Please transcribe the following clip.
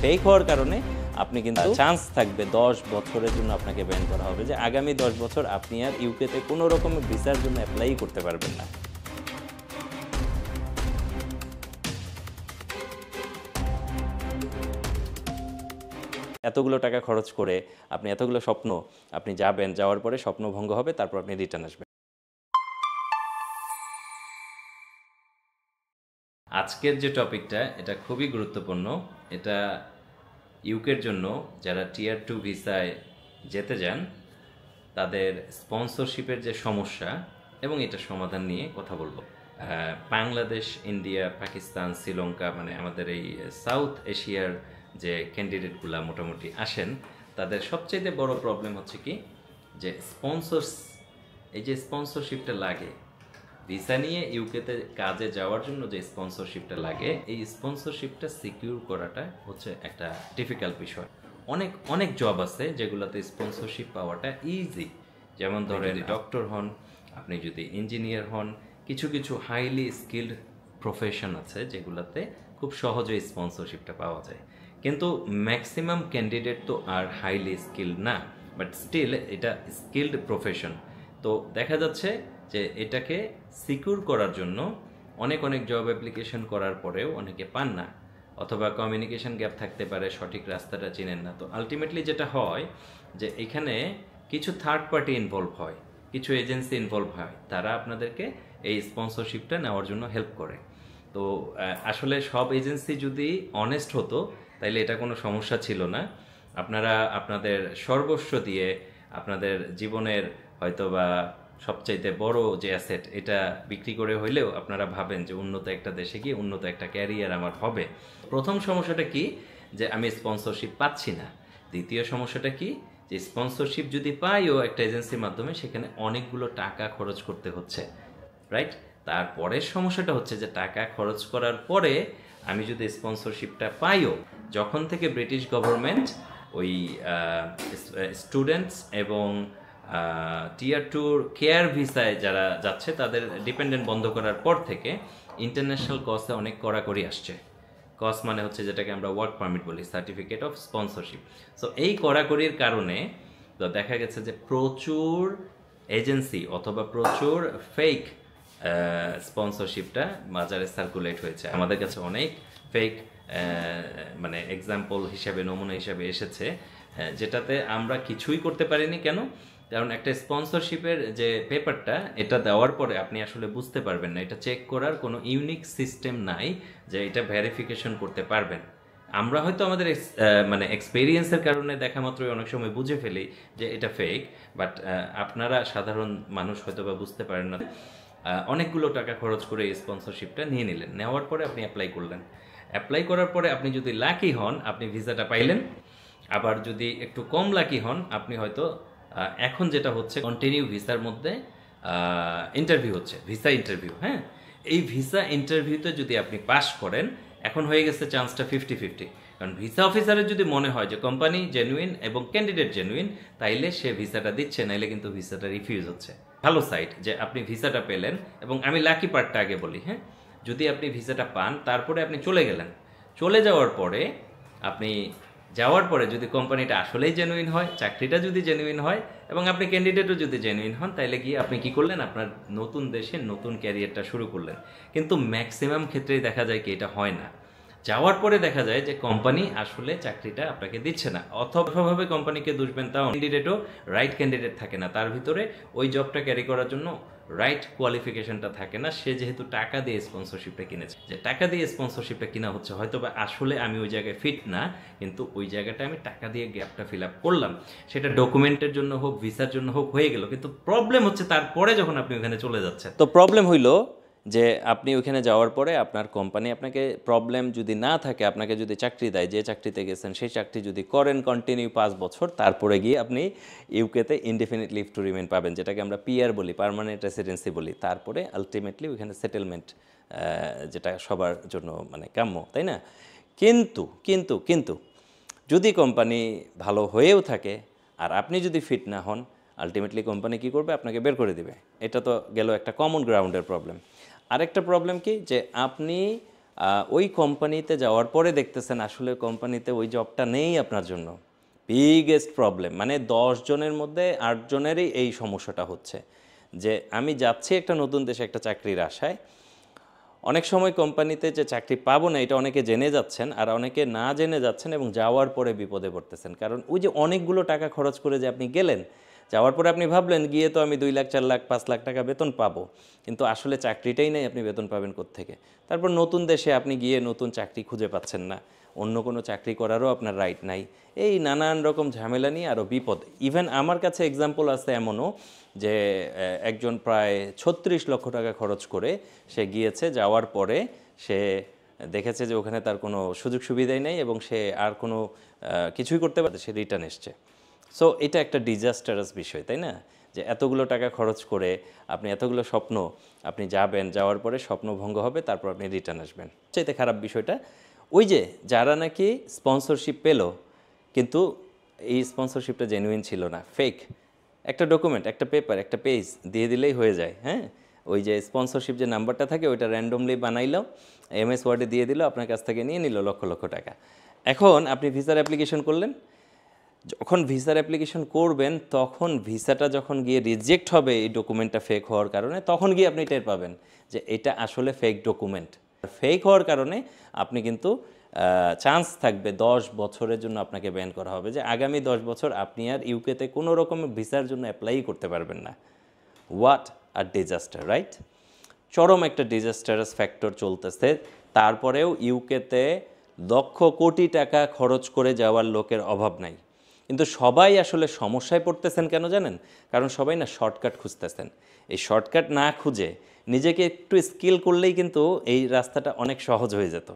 Fake হওয়ার কারণে আপনি কিন্তু চান্স থাকবে 10 বছরের জন্য আপনাকে ব্যান করা হবে, যে আগামী 10 বছর আপনি আর ইউকেতে কোনো রকমের ভিসার জন্য অ্যাপ্লাই করতে পারবেন না। এতগুলো টাকা খরচ করে আপনি এতগুলো স্বপ্ন আপনি যাবেন, যাওয়ার পরে স্বপ্ন ভঙ্গ হবে, তারপর আপনি রিটার্ন আসবেন। আজকের যে টপিকটা এটা খুবই গুরুত্বপূর্ণ। এটা ইউকের জন্য যারা টিয়ার 2 ভিসায় যেতে যান তাদের স্পন্সরশিপের যে সমস্যা এবং এটার সমাধান নিয়ে কথা বলবো। বাংলাদেশ, ইন্ডিয়া, পাকিস্তান, শ্রীলঙ্কা, মানে আমাদের এই সাউথ এশিয়ার যে ক্যান্ডিডেটগুলো মোটামুটি আসেন, তাদের সবচেয়ে বড় প্রবলেম হচ্ছে কি, যে এই যে স্পন্সরশিপটা লাগে ভিসা নিয়ে ইউকেতে কাজে যাওয়ার জন্য, যে স্পন্সরশিপটা লাগে, এই স্পন্সরশিপটা সিকিউর করাটা হচ্ছে একটা ডিফিকাল্ট বিষয়। অনেক জব আছে যেগুলোতে স্পন্সরশিপ পাওয়াটা ইজি, যেমন ধরেন ডক্টর হন, আপনি যদি ইঞ্জিনিয়ার হন, কিছু হাইলি স্কিল্ড প্রফেশন আছে যেগুলোতে খুব সহজে স্পন্সরশিপটা পাওয়া যায়। কিন্তু ম্যাক্সিমাম ক্যান্ডিডেট তো আর হাইলি স্কিল্ড না, বাট স্টিল এটা স্কিল্ড প্রফেশন। তো দেখা যাচ্ছে যে এটাকে সিকিউর করার জন্য অনেক জব অ্যাপ্লিকেশন করার পরেও অনেকে পান না, অথবা কমিউনিকেশন গ্যাপ থাকতে পারে, সঠিক রাস্তাটা চিনেন না। তো আলটিমেটলি যেটা হয় যে এখানে কিছু থার্ড পার্টি ইনভলভ হয়, কিছু এজেন্সি ইনভলভ হয়, তারা আপনাদেরকে এই স্পন্সরশিপটা নেওয়ার জন্য হেল্প করে। তো আসলে সব এজেন্সি যদি অনেস্ট হতো তাইলে এটা কোনো সমস্যা ছিল না। আপনারা আপনাদের সর্বস্ব দিয়ে আপনাদের জীবনের হয়তোবা সবচাইতে বড় যে অ্যাসেট এটা বিক্রি করে হইলেও আপনারা ভাবেন যে উন্নত একটা দেশে গিয়ে উন্নত একটা ক্যারিয়ার আমার হবে। প্রথম সমস্যাটা কি, যে আমি স্পন্সরশিপ পাচ্ছি না। দ্বিতীয় সমস্যাটা কি, যে স্পন্সরশিপ যদি পাইও একটা এজেন্সির মাধ্যমে, সেখানে অনেকগুলো টাকা খরচ করতে হচ্ছে, রাইট? তারপরের সমস্যাটা হচ্ছে যে টাকা খরচ করার পরে আমি যদি স্পন্সরশিপটা পাইও, যখন থেকে ব্রিটিশ গভর্নমেন্ট ওই স্টুডেন্টস এবং টিয়ার 2 কেয়ার ভিসায় যারা যাচ্ছে তাদের ডিপেন্ডেন্ট বন্ধ করার পর থেকে ইন্টারন্যাশনাল কসে অনেক কড়াকড়ি আসছে। কস মানে হচ্ছে যেটাকে আমরা ওয়ার্ক পারমিট বলি, সার্টিফিকেট অফ স্পন্সরশিপ। সো এই কড়াকড়ির কারণে তো দেখা গেছে যে প্রচুর এজেন্সি অথবা প্রচুর ফেক স্পন্সরশিপটা বাজারে সার্কুলেট হয়েছে। আমাদের কাছে অনেক ফেক মানে এক্সাম্পল হিসাবে, নমুনা হিসাবে এসেছে, যেটাতে আমরা কিছুই করতে পারিনি। কেন? কারণ একটা স্পন্সরশিপের যে পেপারটা, এটা দেওয়ার পরে আপনি আসলে বুঝতে পারবেন না, এটা চেক করার কোনো ইউনিক সিস্টেম নাই যে এটা ভেরিফিকেশন করতে পারবেন। আমরা হয়তো আমাদের মানে এক্সপেরিয়েন্সের কারণে দেখা মাত্রই অনেক সময় বুঝে ফেলি যে এটা ফেক, বাট আপনারা সাধারণ মানুষ হয়তো বা বুঝতে পারেন না। অনেকগুলো টাকা খরচ করে এই স্পন্সরশিপটা নিয়ে নিলেন, নেওয়ার পরে আপনি অ্যাপ্লাই করলেন। অ্যাপ্লাই করার পরে আপনি যদি লাকি হন, আপনি ভিসাটা পাইলেন। আবার যদি একটু কম লাকি হন, আপনি হয়তো এখন যেটা হচ্ছে কন্টিনিউ ভিসার মধ্যে ইন্টারভিউ হচ্ছে, ভিসা ইন্টারভিউ। হ্যাঁ, এই ভিসা ইন্টারভিউতে যদি আপনি পাস করেন, এখন হয়ে গেছে চান্সটা 50-50। কারণ ভিসা অফিসারের যদি মনে হয় যে কোম্পানি জেনুইন এবং ক্যান্ডিডেট জেনুইন, তাইলে সে ভিসাটা দিচ্ছে, নাইলে কিন্তু ভিসাটা রিফিউজ হচ্ছে। ভালো সাইট যে আপনি ভিসাটা পেলেন। এবং আমি লাকি পার্টটা আগে বলি। হ্যাঁ, যদি আপনি ভিসাটা পান, তারপরে আপনি চলে গেলেন, চলে যাওয়ার পরে আপনি যাওয়ার পরে যদি কোম্পানিটা আসলেই জেনুইন হয়, চাকরিটা যদি জেনুইন হয় এবং আপনি ক্যান্ডিডেটও যদি জেনুইন হন, তাইলে গিয়ে আপনি কি করলেন, আপনার নতুন দেশে নতুন ক্যারিয়ারটা শুরু করলেন। কিন্তু ম্যাক্সিমাম ক্ষেত্রেই দেখা যায় কি এটা হয় না। যাওয়ার পরে দেখা যায় যে কোম্পানি আসলে চাকরিটা আপনাকে দিচ্ছে না, অথভাবে কোম্পানিকে দুষবেন তাও, ক্যান্ডিডেটও রাইট ক্যান্ডিডেট থাকে না, তার ভিতরে ওই জবটা ক্যারি করার জন্য রাইট কোয়ালিফিকেশনটা থাকে না। সে যেহেতু টাকা দিয়ে স্পন্সরশিপটা কিনেছে, যে টাকা দিয়ে স্পন্সরশিপটা কিনা হচ্ছে, হয়তো বা আসলে আমি ওই জায়গায় ফিট না, কিন্তু ওই জায়গাটা আমি টাকা দিয়ে গ্যাপটা ফিল আপ করলাম, সেটা ডকুমেন্টের জন্য হোক, ভিসার জন্য হোক, হয়ে গেল। কিন্তু প্রবলেম হচ্ছে তারপরে যখন আপনি ওখানে চলে যাচ্ছেন, তো প্রবলেম হইলো যে আপনি ওখানে যাওয়ার পরে আপনার কোম্পানি আপনাকে, প্রবলেম যদি না থাকে, আপনাকে যদি চাকরি দেয়, যে চাকরিতে গেছেন সেই চাকরি যদি করেন কন্টিনিউ 5 বছর, তারপরে গিয়ে আপনি ইউকেতে ইনডেফিনিট লিভ টু রিমেইন পাবেন, যেটাকে আমরা পিআর বলি, পার্মানেন্ট রেসিডেন্সি বলি। তারপরে আলটিমেটলি ওইখানে সেটেলমেন্ট, যেটা সবার জন্য মানে কাম্য, তাই না? কিন্তু কিন্তু কিন্তু যদি কোম্পানি ভালো হয়েও থাকে আর আপনি যদি ফিট না হন, আলটিমেটলি কোম্পানি কী করবে, আপনাকে বের করে দিবে। এটা তো গেল একটা কমন গ্রাউন্ডের প্রবলেম। আরেকটা প্রবলেম কি, যে আপনি ওই কোম্পানিতে যাওয়ার পরে দেখতেছেন আসলে কোম্পানিতে ওই জবটা নেই আপনার জন্য। বিগেস্ট প্রবলেম, মানে 10 জনের মধ্যে 8 জনেরই এই সমস্যাটা হচ্ছে যে আমি যাচ্ছি একটা নতুন দেশে একটা চাকরির আশায়, অনেক সময় কোম্পানিতে যে চাকরি পাবো না এটা অনেকে জেনে যাচ্ছেন, আর অনেকে না জেনে যাচ্ছেন এবং যাওয়ার পরে বিপদে পড়তেছেন। কারণ ওই যে অনেকগুলো টাকা খরচ করে যে আপনি গেলেন, যাওয়ার পরে আপনি ভাবলেন গিয়ে তো আমি 2 লাখ 4 লাখ 5 লাখ টাকা বেতন পাবো, কিন্তু আসলে চাকরিটাই নেই, আপনি বেতন পাবেন কোত্থেকে? তারপর নতুন দেশে আপনি গিয়ে নতুন চাকরি খুঁজে পাচ্ছেন না, অন্য কোনো চাকরি করারও আপনার রাইট নাই, এই নানান রকম ঝামেলা নিয়ে আরও বিপদ। ইভেন আমার কাছে এক্সাম্পল আছে এমনও যে একজন প্রায় 36 লক্ষ টাকা খরচ করে সে গিয়েছে, যাওয়ার পরে সে দেখেছে যে ওখানে তার কোনো সুযোগ সুবিধাই নেই এবং সে আর কোনো কিছুই করতে পারে, সে রিটার্ন এসছে। সো এটা একটা ডিজাস্টারাস বিষয়, তাই না? যে এতগুলো টাকা খরচ করে আপনি এতগুলো স্বপ্ন, আপনি যাবেন, যাওয়ার পরে স্বপ্নভঙ্গ হবে, তারপর আপনি রিটার্ন আসবেন। চাইতে খারাপ বিষয়টা ওই যে যারা নাকি স্পন্সরশিপ পেল কিন্তু এই স্পন্সরশিপটা জেনুইন ছিল না, ফেক একটা ডকুমেন্ট, একটা পেপার, একটা পেজ দিয়ে দিলেই হয়ে যায়। হ্যাঁ, ওই যে স্পন্সরশিপ যে নাম্বারটা থাকে ওইটা র্যান্ডমলি বানাইলো, এমএস ওয়ার্ডে দিয়ে দিল, আপনার কাছ থেকে নিয়ে নিল লক্ষ লক্ষ টাকা। এখন আপনি ভিসার অ্যাপ্লিকেশন করলেন, যখন ভিসার অ্যাপ্লিকেশন করবেন তখন ভিসাটা যখন গিয়ে রিজেক্ট হবে এই ডকুমেন্টটা ফেক হওয়ার কারণে, তখন গিয়ে আপনি টের পাবেন যে এটা আসলে ফেক ডকুমেন্ট। ফেক হওয়ার কারণে আপনি কিন্তু চান্স থাকবে 10 বছরের জন্য আপনাকে ব্যান করা হবে, যে আগামী 10 বছর আপনি আর ইউকেতে কোনো রকমের ভিসার জন্য অ্যাপ্লাই করতে পারবেন না। What are disaster, right? চরম একটা ডিজাস্টারাস ফ্যাক্টর চলতেছে। তারপরেও ইউকেতে লক্ষ কোটি টাকা খরচ করে যাওয়ার লোকের অভাব নাই, কিন্তু সবাই আসলে সমস্যায় পড়তেছেন কেন জানেন? কারণ সবাই না শর্টকাট খুঁজতেছেন। এই শর্টকাট না খুঁজে নিজেকে একটু স্কিল করলেই কিন্তু এই রাস্তাটা অনেক সহজ হয়ে যেত।